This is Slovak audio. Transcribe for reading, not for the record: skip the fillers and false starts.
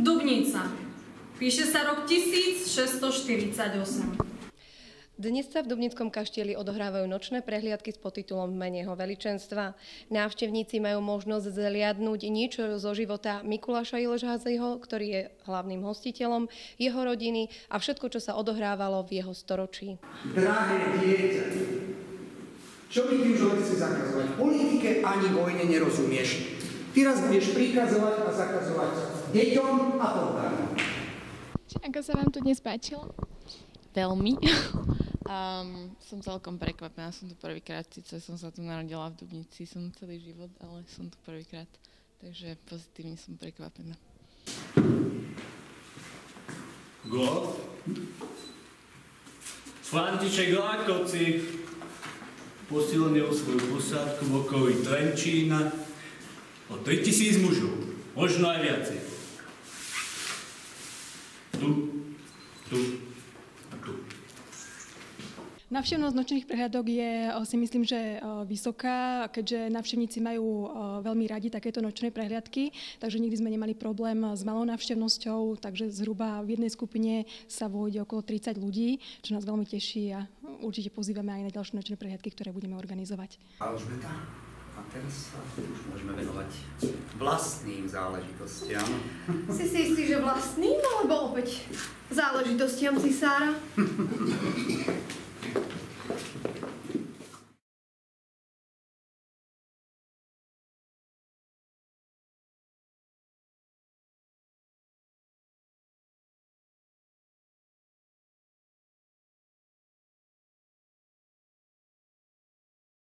Dubnica. Píše sa rok 1648. Dnes sa v Dubnickom kaštieli odohrávajú nočné prehliadky s podtitulom V mene jeho veličenstva. Návštevníci majú možnosť zliadnuť niečo zo života Mikuláša Iležházyho, ktorý je hlavným hostiteľom, jeho rodiny a všetko, čo sa odohrávalo v jeho storočí. Drahé dieťa, čo by ty už len chci zakazovať? Politike ani vojne nerozumieš. Ty raz budeš prikazovať a zakazovať deťom a poddám. Ako sa vám tu dnes páčilo? Veľmi. Som celkom prekvapená, som tu prvýkrát, síce som sa tu narodila v Dubnici, som celý život, ale som tu prvýkrát, takže pozitívne som prekvapená. Gól? František Lákovci posilnil svoju posádku v okolí Trenčína o 3000 mužov, možno aj viacej. Tu a tu. Návštevnosť nočných prehliadok je, si myslím, že vysoká, keďže návštevníci majú veľmi radi takéto nočné prehliadky, takže nikdy sme nemali problém s malou návštevnosťou, takže zhruba v jednej skupine sa vôjde okolo 30 ľudí, čo nás veľmi teší a určite pozývame aj na ďalšie nočné prehliadky, ktoré budeme organizovať. Alžbeta, a teraz sa už môžeme venovať vlastným záležitostiam. Si istý, že vlastným, alebo opäť záležitostiam cisára?